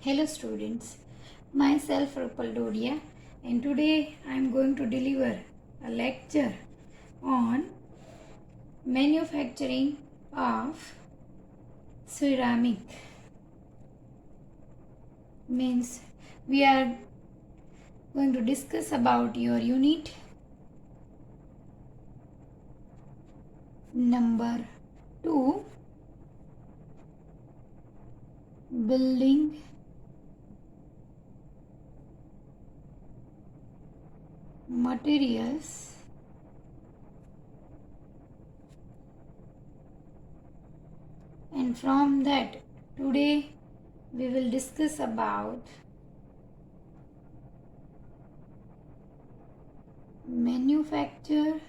Hello students, myself Rupal Dodia, and today I am going to deliver a lecture on manufacturing of ceramic. Means we are going to discuss about your unit number 2, building materials, and from that today we will discuss about manufacture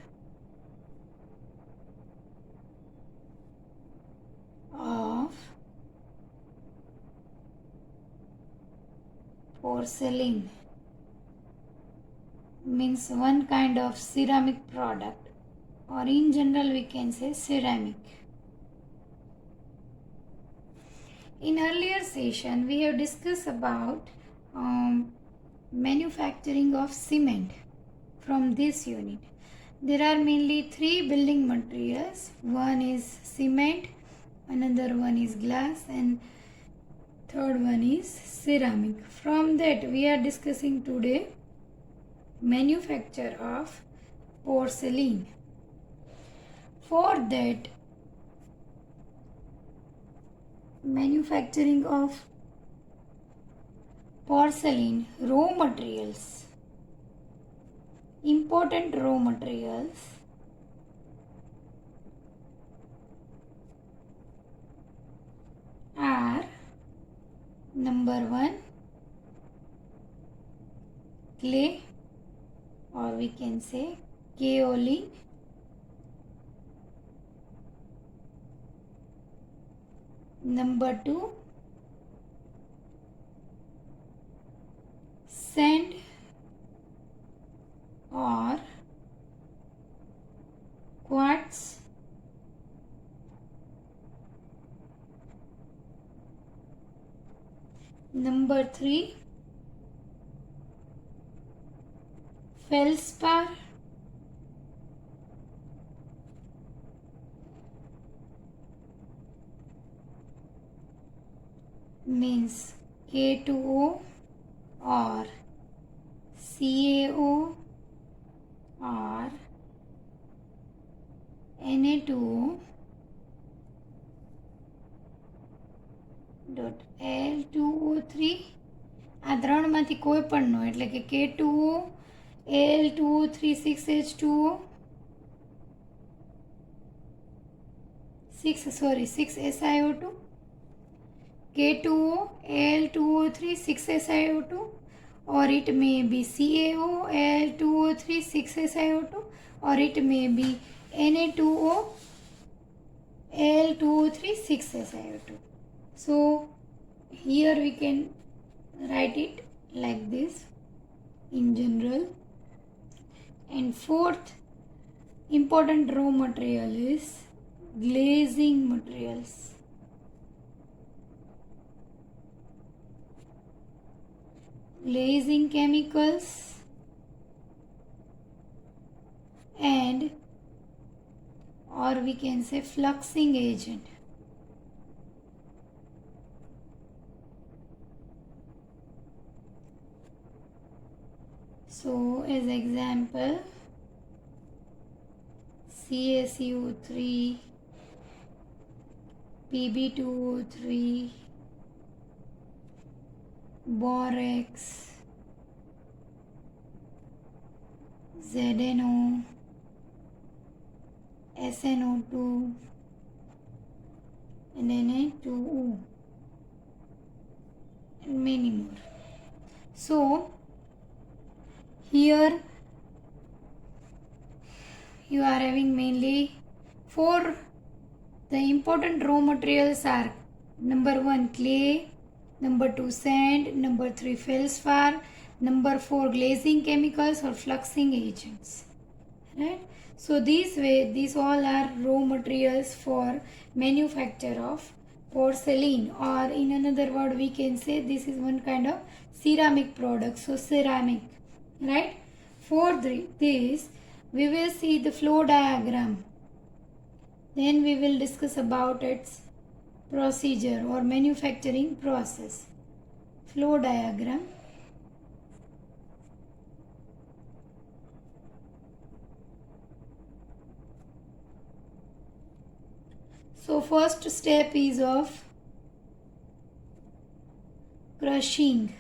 of porcelain. Means one kind of ceramic product, or in general we can say ceramic. In earlier session we have discussed about manufacturing of cement from this unit. There are mainly three building materials. One is cement, another one is glass, and third one is ceramic. From that we are discussing today manufacture of porcelain. For that, manufacturing of porcelain, raw materials, important raw materials are number 1, clay, or we can say kaolin. Number 2, sand or quartz. Number 3, feldspar. Means K2O or CaO or Na2O dot Al2O3. આ ત્રણમાંથી કોઈ પણનો, એટલે કે K2O, Al2O3, 6H2O, 6SiO2, K2O, Al2O3, 6SiO2, or it may be CaO, Al2O3, 6SiO2, or it may be Na2O, Al2O3, 6SiO2. So here we can write it like this in general. And fourth important raw material is glazing materials. Glazing chemicals and, or we can say, fluxing agent. So as example, CaCO3, Pb2O3, borax, ZNO, SNO2, and Na2O, and many more. So here you are having mainly 4. The important raw materials are number 1, clay, number 2, sand, number 3, feldspar, number 4, glazing chemicals or fluxing agents. Right? So these all are raw materials for manufacture of porcelain, or in another word we can say this is one kind of ceramic product. So ceramic, right? For this we will see the flow diagram. Then we will discuss about its procedure or manufacturing process. Flow diagram. So first step is of crushing.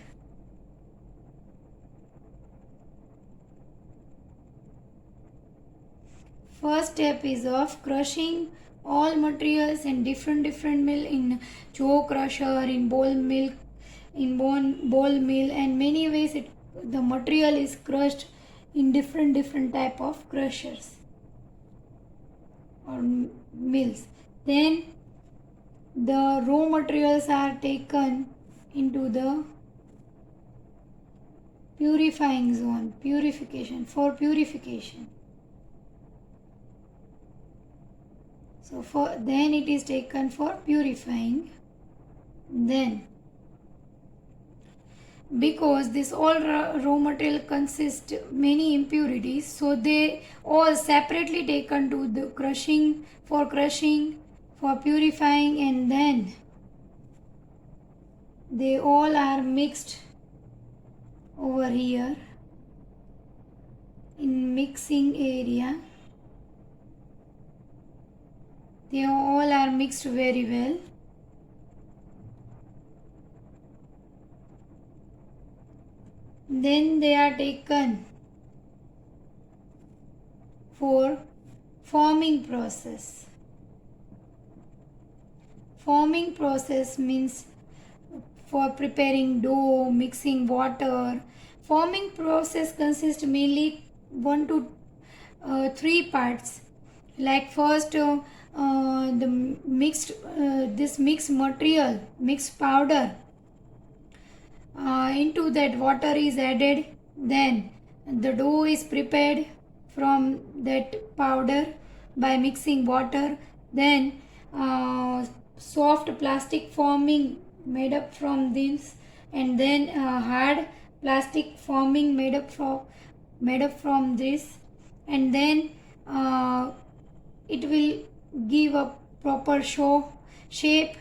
First step is of crushing all materials in different mill, in jaw crusher, in ball mill, and many ways the material is crushed in different type of crushers or mills. Then the raw materials are taken into the purifying zone, purification. So then it is taken for purifying. Then because this all raw material consists many impurities, so they all separately taken to the crushing, for purifying, and then they all are mixed over here in mixing area. They all are mixed very well. Then they are taken for forming process. Forming process means for preparing dough, mixing water. Forming process consists mainly 1 to 3 parts. Like first the mixed material, mixed powder, into that water is added. Then the dough is prepared from that powder by mixing water. Then soft plastic forming made up from this, and then hard plastic forming made up from this, and then it will give a proper shape.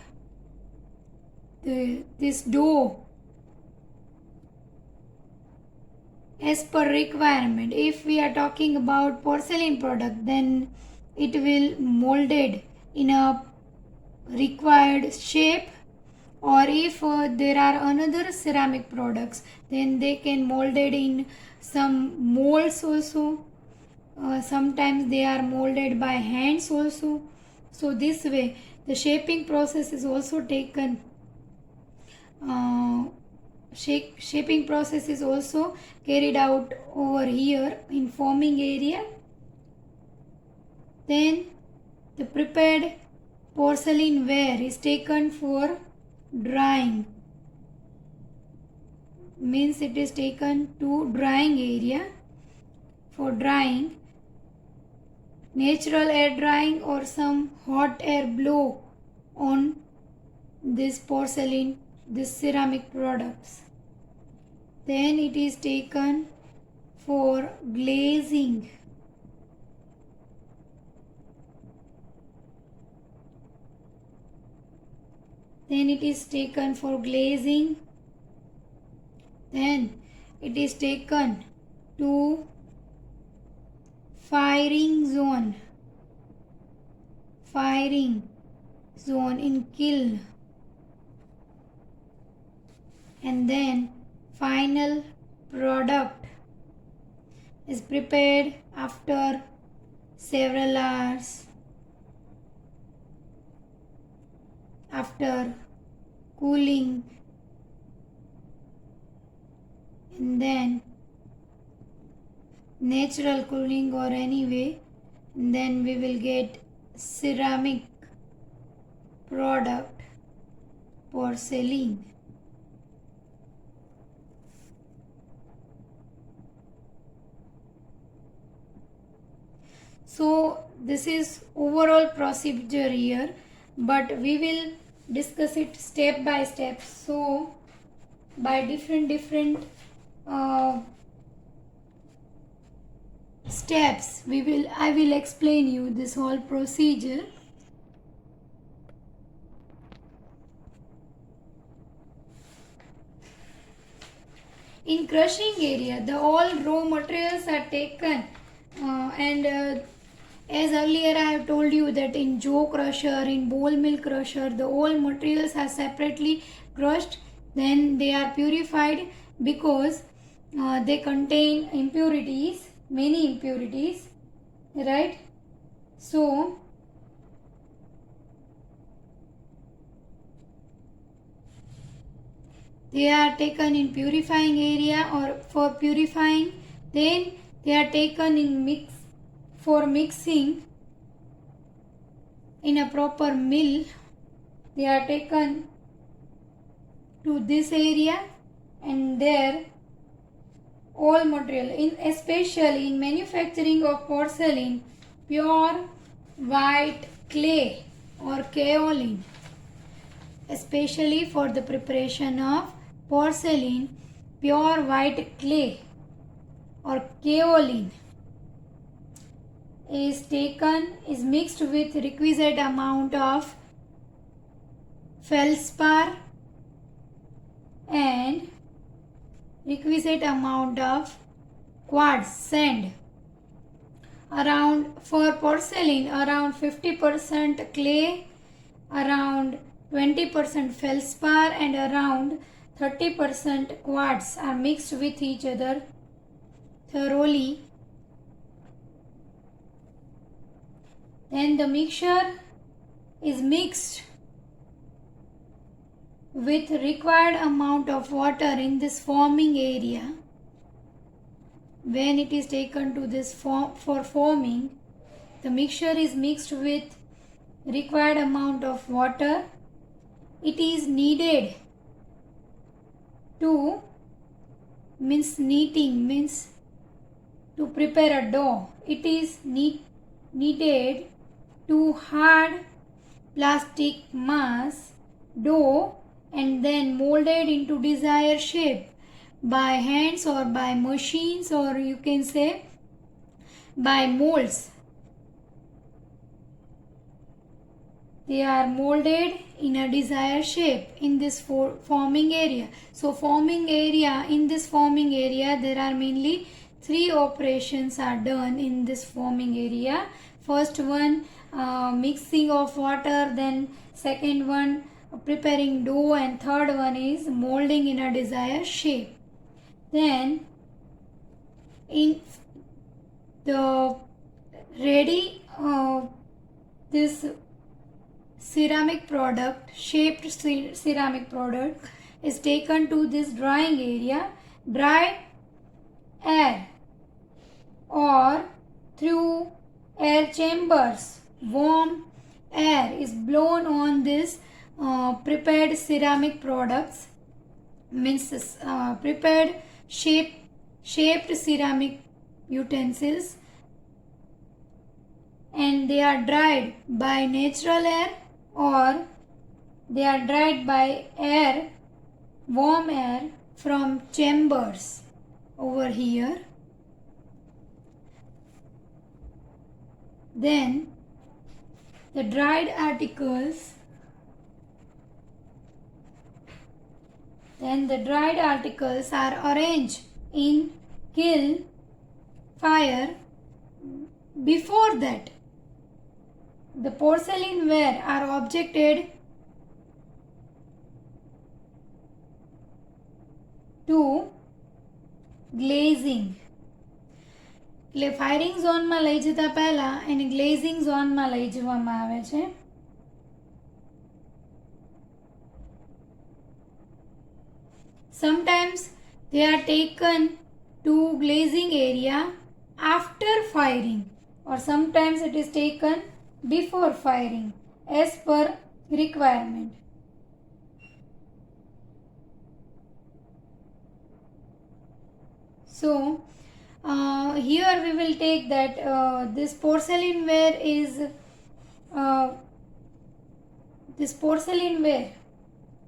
This dough as per requirement. If we are talking about porcelain product, then it will molded in a required shape, or if there are another ceramic products, then they can molded in some molds also. Sometimes they are molded by hands also. So this way the shaping process is also taken. Shaping process is also carried out over here in forming area. Then the prepared porcelain ware is taken for drying. Means it is taken to drying area for drying. Natural air drying or some hot air blow on this porcelain, this ceramic products. Then it is taken for glazing. Then it is taken for glazing. Then it is taken to firing zone in kiln, and then final product is prepared after several hours, after cooling, and then natural cooling or anyway, and then we will get ceramic product, porcelain. So this is overall procedure here, but we will discuss it step by step. So by different steps I will explain you this whole procedure. In crushing area, the all raw materials are taken and as earlier I have told you that in jaw crusher, in ball mill crusher, the all materials are separately crushed. Then they are purified because they contain impurities, many impurities, right? So they are taken in purifying area or for purifying. Then they are taken in for mixing in a proper mill. They are taken to this area and there all material, in especially in manufacturing of porcelain, pure white clay or kaolin, especially for the preparation of porcelain, pure white clay or kaolin is mixed with requisite amount of feldspar and requisite amount of quartz sand. Around for porcelain, around 50% clay, around 20% feldspar and around 30% quartz are mixed with each other thoroughly. Then the mixture is mixed with required amount of water in this forming area. When it is taken to this for forming, the mixture is mixed with required amount of water. It is needed to kneading to prepare a dough. It is kneaded to hard plastic mass dough and then molded into desired shape by hands or by machines, or you can say by molds. They are molded in a desired shape in this forming area. So in this forming area there are mainly 3 operations are done in this forming area. First one, mixing of water, then second one, preparing dough, and third one is molding in a desired shape. Then in the ready this ceramic product, shaped ceramic product is taken to this drying area. Dry air or through air chambers, warm air is blown on this prepared ceramic products, means prepared shaped ceramic utensils, and they are dried by natural air or they are dried by air, warm air from chambers over here. Then the dried articles are arranged in kiln fire. Before that, the porcelain ware are objected to glazing. એટલે firing ઝોનમાં લઈ જતા પહેલા એને glazing ઝોનમાં લઈ જવામાં આવે છે. Sometimes they are taken to glazing area after firing, or sometimes it is taken before firing as per requirement. So here we will take that this porcelain ware is this porcelain ware,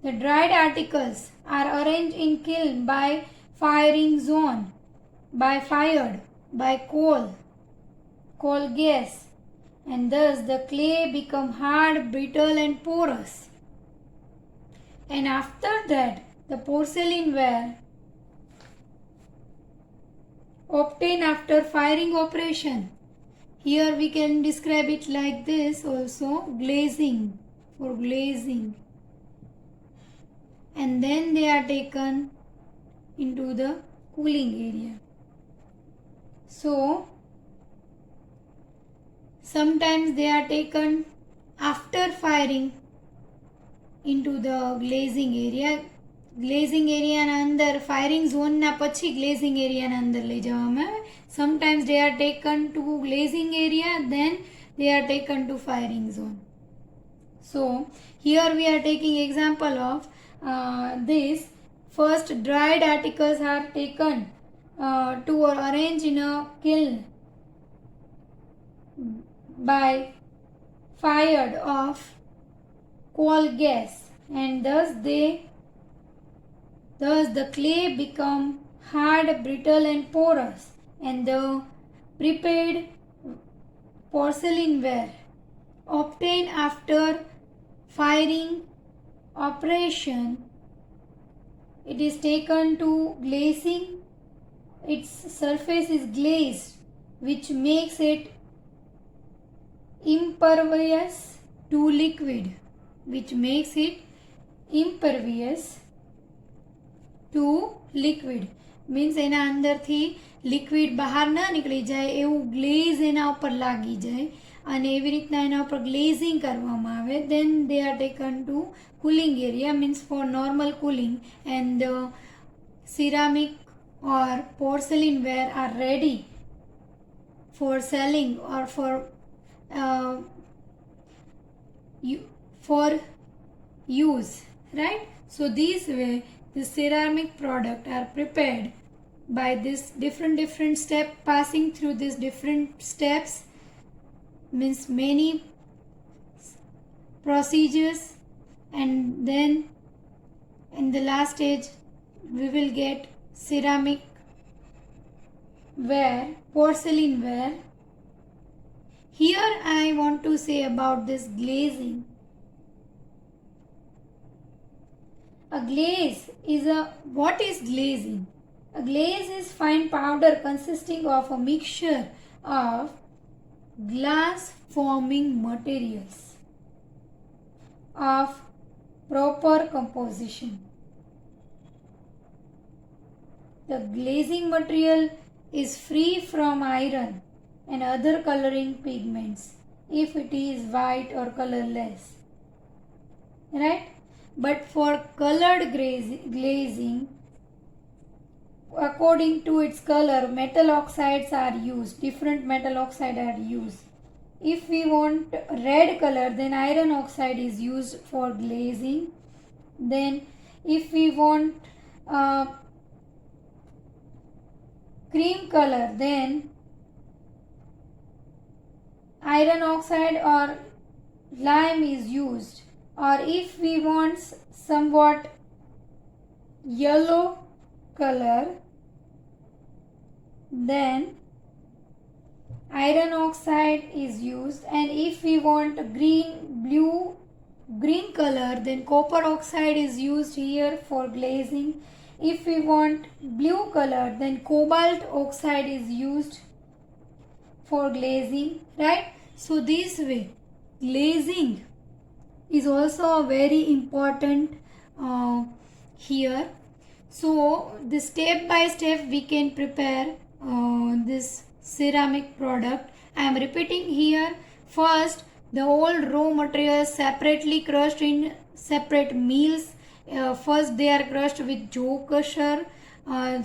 the dried articles are arranged in kiln by firing zone, by coal gas, and thus the clay become hard, brittle and porous. And after that, the porcelain ware obtained after firing operation. Here we can describe it like this also, glazing, for glazing. And then they are taken into the cooling area. So, sometimes they are taken after firing into the glazing area. Glazing એરિયાના અંદર firing ઝોનના પછી glazing એરિયાના અંદર લઈ જવામાં આવે. Sometimes they are taken to glazing area, then they are taken to firing zone. So here we are taking example of this. First, dried articles are taken to arrange in a kiln by fired of coal gas, and thus the clay become hard, brittle and porous, and the prepared porcelain ware obtained after firing operation, it is taken to glazing. Its surface is glazed, which makes it impervious to liquid, means એના અંદરથી liquid બહાર ના નીકળી જાય એવું glaze એના ઉપર લાગી જાય અને એવી રીતના એના ઉપર ગ્લેઝિંગ કરવામાં આવે. Then they are taken to cooling area, means for normal cooling, and the ceramic or porcelain ware are ready for selling or for use, right? So this way the ceramic product are prepared by this different step, passing through these different steps, means many procedures, and then in the last stage we will get ceramic ware, porcelain ware. Here I want to say about this glazing. What is glazing? A glaze is fine powder consisting of a mixture of glass forming materials of proper composition. The glazing material is free from iron and other coloring pigments if it is white or colorless, right? But for colored glazing, according to its color, metal oxides are used. Different metal oxide are used. If we want red color, then iron oxide is used for glazing. Then if we want cream color, then iron oxide or lime is used. Or if we want somewhat yellow color, then iron oxide is used. And if we want green color, then copper oxide is used here for glazing. If we want blue color, then cobalt oxide is used for glazing, right? So this way glazing is also very important here. So the step by step we can prepare this ceramic product. I am repeating here. First, the whole raw materials separately crushed in separate mills. First they are crushed with jaw crusher.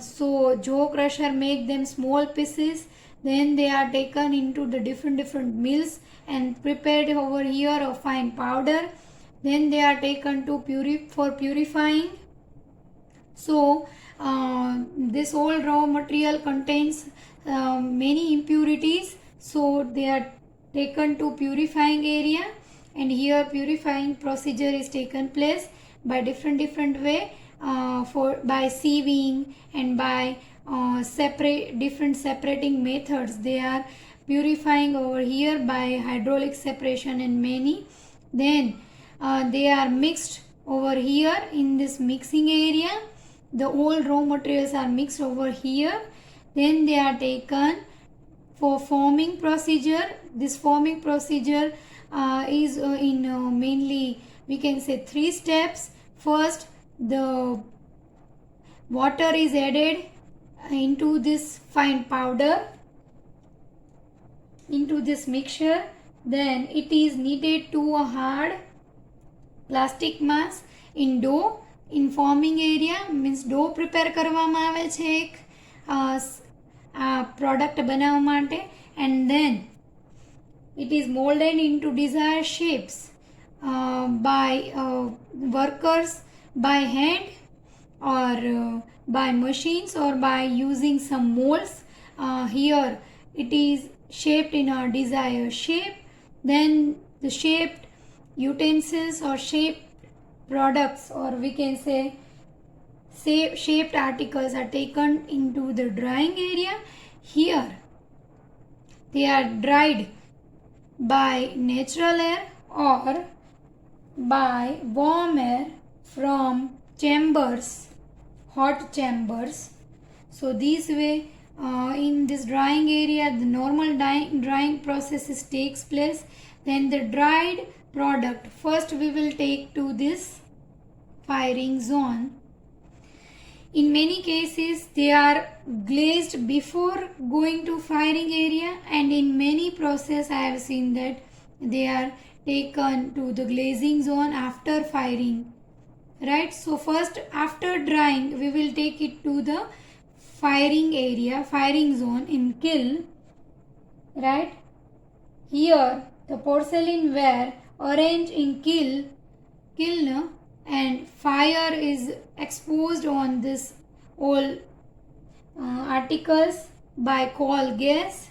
So jaw crusher make them small pieces. Then they are taken into the different mills and prepared over here a fine powder. Then they are taken to for purifying. So this whole raw material contains many impurities, so they are taken to purifying area, and here purifying procedure is taken place by different way, for by sieving and by different separating methods. They are purifying over here by hydraulic separation and many. Then they are mixed over here in this mixing area. The all raw materials are mixed over here. Then they are taken for forming procedure. This forming procedure is in mainly, we can say, 3 steps. First, the water is added into this fine powder, into this mixture. Then it is kneaded to a hard plastic mass in dough. In forming area means dough prepare કરવામાં આવે છે એક product બનાવવા માટે, and then it is molded into desired shapes by workers by hand or by machines or by using some molds. Here it is shaped in a desired shape. Then the shaped utensils or shaped products, or we can say shaped articles, are taken into the drying area. Here they are dried by natural air or by warm air from chambers, hot chambers. So this way, in this drying area, the normal drying processes takes place. Then the dried product first we will take to this firing zone. In many cases they are glazed before going to firing area, and in many process I have seen that they are taken to the glazing zone after firing, right? So first, after drying, we will take it to the firing area, firing zone in kiln, right? Here the porcelain ware arranged in kiln and fire is exposed on this all articles by coal gas,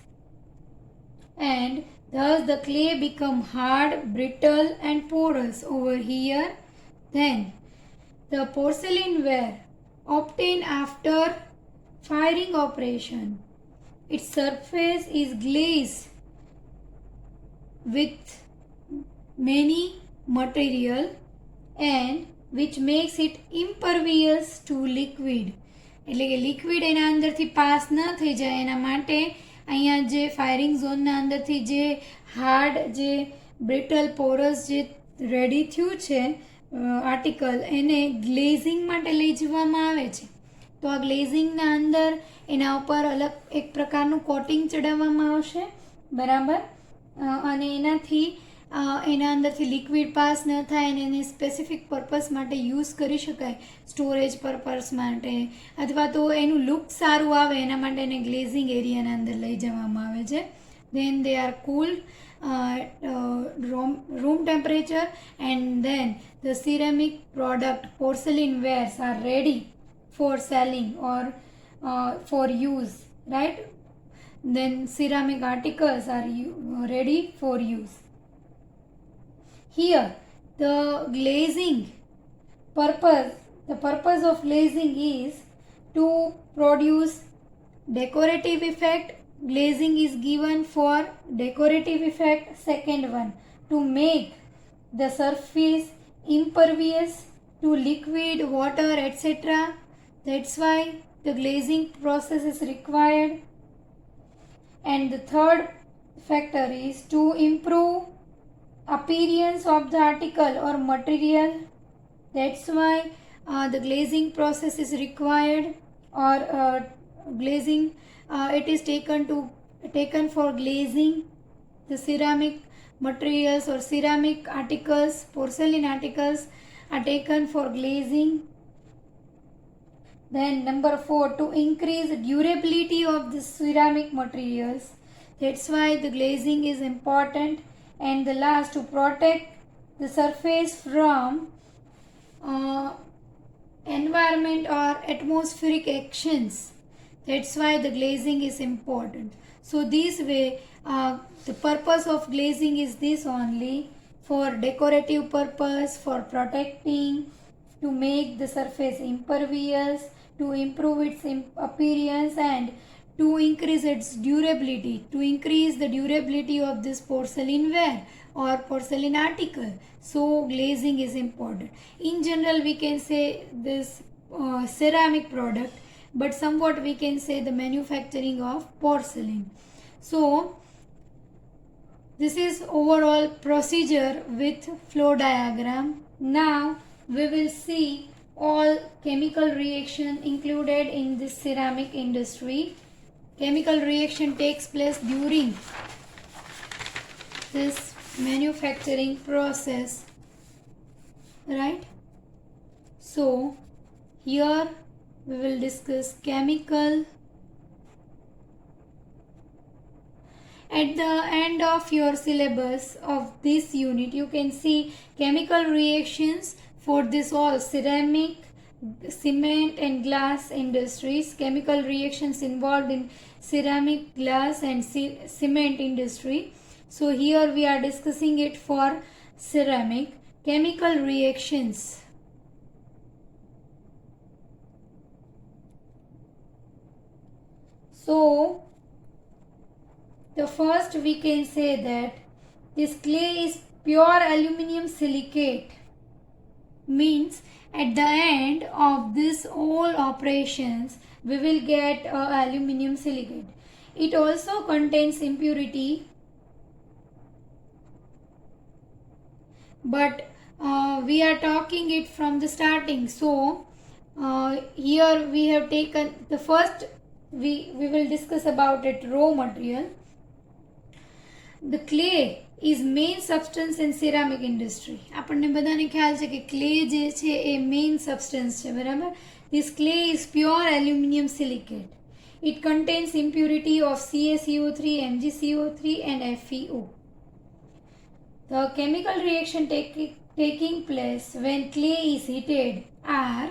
and thus the clay become hard, brittle and porous over here. Then the porcelain ware obtained after firing operation, its surface is glazed with many material and which makes it impervious to liquid. એટલે કે liquid એના અંદરથી pass ન થઈ જાય એના માટે અહીંયા જે ફાયરિંગ ઝોનના અંદરથી જે હાર્ડ, જે બ્રિટલ, પોરસ જે રેડી થયું છે આર્ટિકલ, એને ગ્લેઝિંગ માટે લઈ જવામાં આવે છે. તો આ ગ્લેઝિંગના અંદર એના ઉપર અલગ એક પ્રકારનું કોટિંગ ચડાવવામાં આવશે, બરાબર, અને એનાથી એના અંદરથી લિક્વિડ પાસ ન થાય અને એને સ્પેસિફિક પર્પસ માટે યુઝ કરી શકાય, સ્ટોરેજ પર્પસ માટે, અથવા તો એનું લુક સારું આવે એના માટે એને ગ્લેઝિંગ એરિયાના અંદર લઈ જવામાં આવે છે. Then they are cooled room temperature, and then the ceramic product, porcelain wares, are ready for selling or for use, right? Then ceramic articles are ready for use. Here the purpose of glazing is to produce decorative effect. Glazing is given for decorative effect. Second one, to make the surface impervious to liquid, water, etc. That's why the glazing process is required. And the third factor is to improve appearance of the article or material. That's why the glazing process is required, or glazing it is taken for glazing. The ceramic materials or ceramic articles, porcelain articles, are taken for glazing. Then number 4, to increase durability of the ceramic materials. That's why the glazing is important. And the last, to protect the surface from environment or atmospheric actions. That's why the glazing is important. So this way, the purpose of glazing is this only, for decorative purpose, for protecting, to make the surface impervious, to improve its appearance, and to increase its durability, to increase the durability of this porcelain ware or porcelain article. So glazing is important. In general, we can say this ceramic product, but somewhat we can say the manufacturing of porcelain. So this is overall procedure with flow diagram. Now we will see all chemical reaction included in this ceramic industry. Chemical reaction takes place during this manufacturing process, right? So here we will discuss chemical. At the end of your syllabus of this unit, you can see chemical reactions for this all ceramic, cement and glass industries. Chemical reactions involved in ceramic, glass and cement industry. So here we are discussing it for ceramic. Chemical reactions. So the first we can say that this clay is pure aluminum silicate, means at the end of this all operations we will get aluminum silicate. It also contains impurity, but we are talking it from the starting. So here we have taken the first, we will discuss about it raw material. The clay is main substance in ceramic industry. આપણને બધાને ખ્યાલ છે કે clay જે છે એ main substance છે, બરાબર. This clay is pure aluminum silicate. It contains impurity of CaCO3, MgCO3 and FeO. The chemical reaction taking place when clay is heated are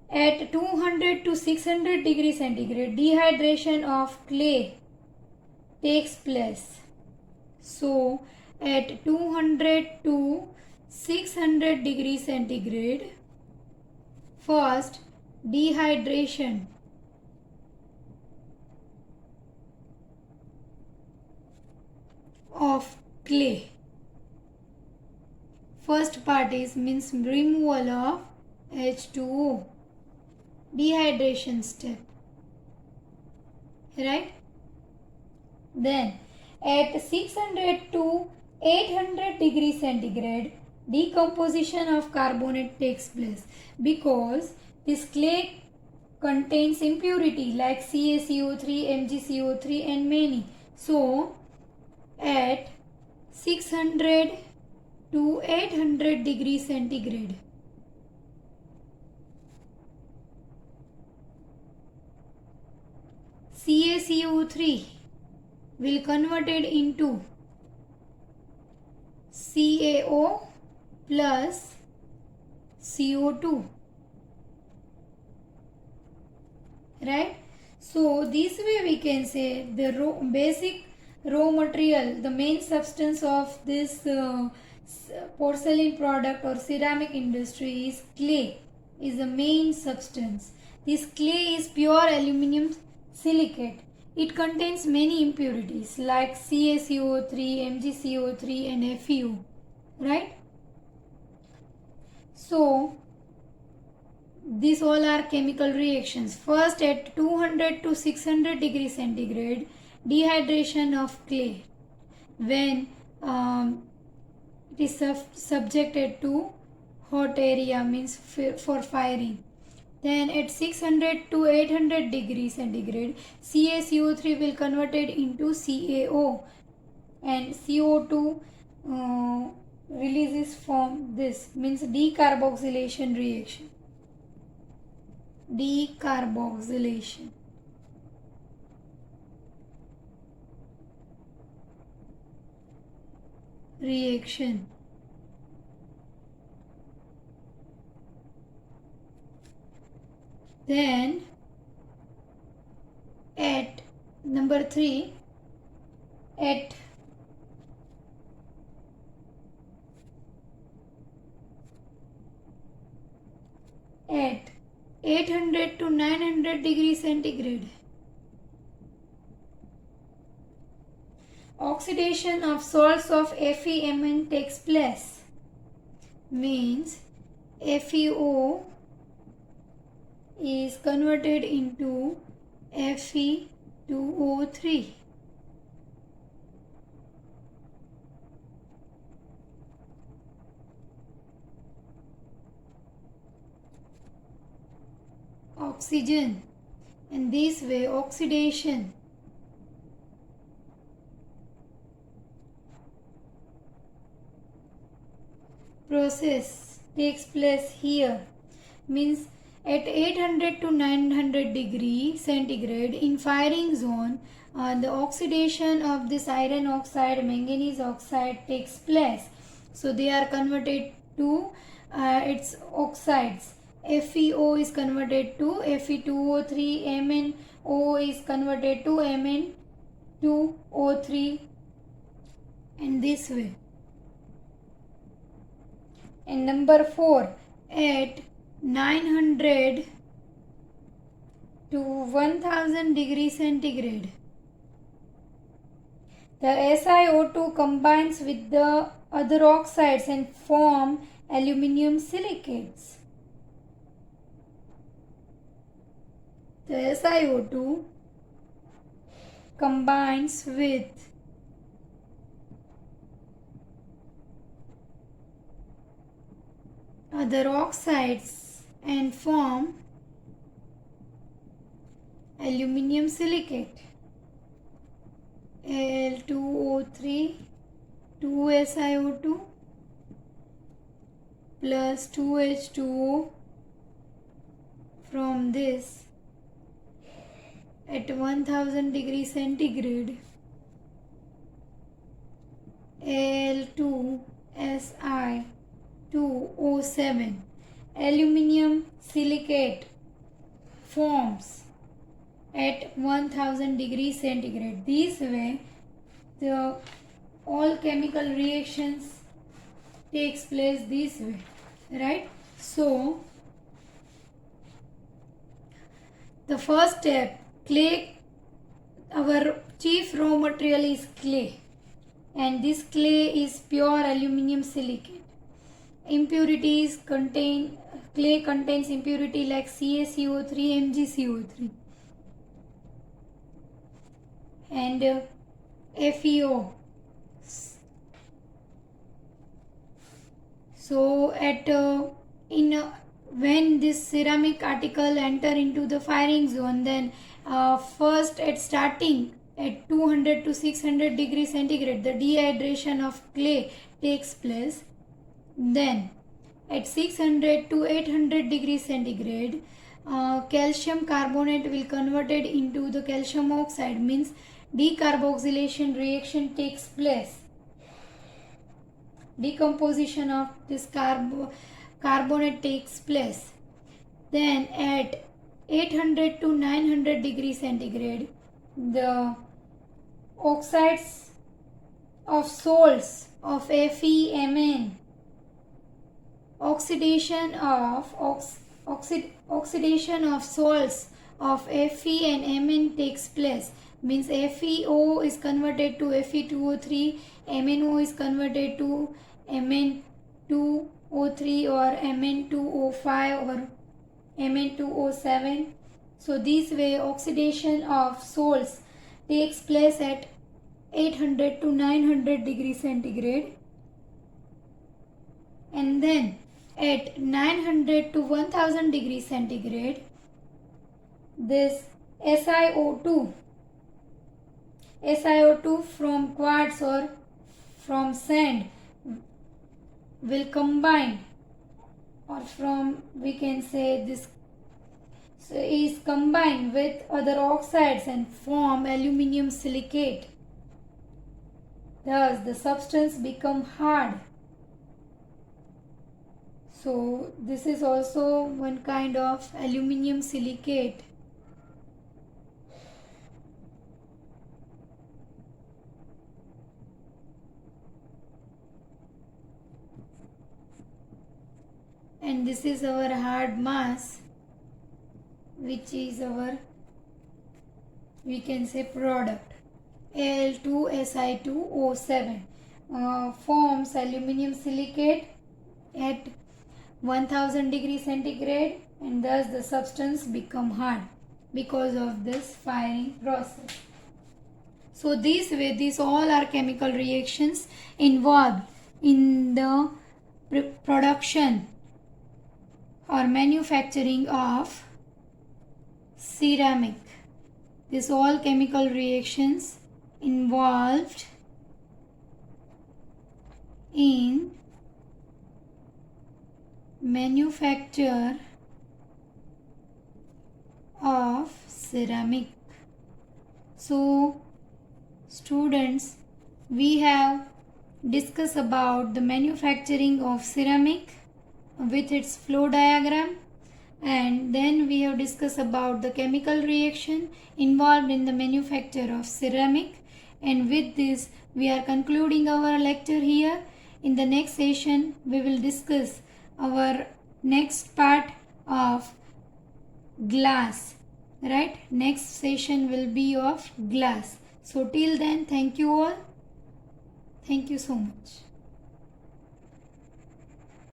at 200 to 600 degrees centigrade. Dehydration of clay takes place. So at 200 to 600 degrees centigrade, first dehydration of clay. First part is means removal of H2O, dehydration step, right? Then at 600 to 800 degrees centigrade, decomposition of carbonate takes place because this clay contains impurity like CaCO3, MgCO3 and many. So at 600 to 800 degrees centigrade, CaCO3 will converted into CaO plus CO2, right? So this way we can say the basic raw material, the main substance of this porcelain product or ceramic industry is clay, is the main substance. This clay is pure aluminum silicate. It contains many impurities like CaCO3, MgCO3 and FeO, right? So these all are chemical reactions. First at 200 to 600 degrees centigrade, dehydration of clay when it is subjected to hot area, means for firing. Then at 600 to 800 degrees centigrade, CaCO3 will converted into CaO and CO2 releases from this, means decarboxylation reaction. Decarboxylation. Reaction. Then at number 3, at 800 to 900 degrees centigrade. Oxidation of salts of FeMn takes place. Means FeO is converted into Fe2O3. Oxygen. In this way, oxidation process takes place here. Means at 800 to 900 degree centigrade in firing zone, the oxidation of this iron oxide, manganese oxide takes place. So they are converted to its oxides. FeO is converted to Fe2O3, MnO is converted to Mn2O3, and this way. And number 4, at 900 to 1000 degree centigrade, the SiO2 combines with the other oxides and form aluminium silicates. The SiO2 combines with other oxides and form aluminium silicate. Al2O3, 2SiO2 plus 2H2O. From this, at 1000 degree centigrade, Al2Si2O7, aluminium silicate forms at 1000 degree centigrade. This way, the all chemical reactions takes place this way, right? So the first step, clay. Our chief raw material is clay, and this clay is pure aluminium silicate. Impurities contain, clay contains impurity like CaCO3, MgCO3, and FeO. So when this ceramic article enter into the firing zone, then first at starting at 200 to 600 degrees centigrade, the dehydration of clay takes place. Then at 600 to 800 degrees centigrade, calcium carbonate will converted into the calcium oxide. Means decarboxylation reaction takes place. Decomposition of this carbonate takes place. Then at 800 to 900 degrees centigrade, the oxides of salts of FeMn, oxidation of salts of Fe and Mn takes place. Means FeO is converted to Fe2O3, MnO is converted to Mn2O3 or Mn2O5 or Mn2O7. So this way oxidation of salts takes place at 800 to 900 degrees centigrade, and then at 900 to 1000 degrees centigrade, this SiO2 from quartz or from sand will combine, or from, we can say, this is combined with other oxides and form aluminium silicate. Thus the substance become hard. So this is also one kind of aluminium silicate. And this is our hard mass. which is our, we can say, product. Al2Si2O7 forms aluminium silicate at 1000 degrees centigrade, and thus the substance become hard because of this firing process. So this way, these all are chemical reactions involved in the production or manufacturing of ceramic. These all chemical reactions involved in manufacture of ceramic. So students, we have discussed about the manufacturing of ceramic with its flow diagram, and then we have discussed about the chemical reaction involved in the manufacture of ceramic, and with this we are concluding our lecture here. In the next session we will discuss our next part of glass, right? Next session will be of glass. So till then, thank you all. Thank you so much.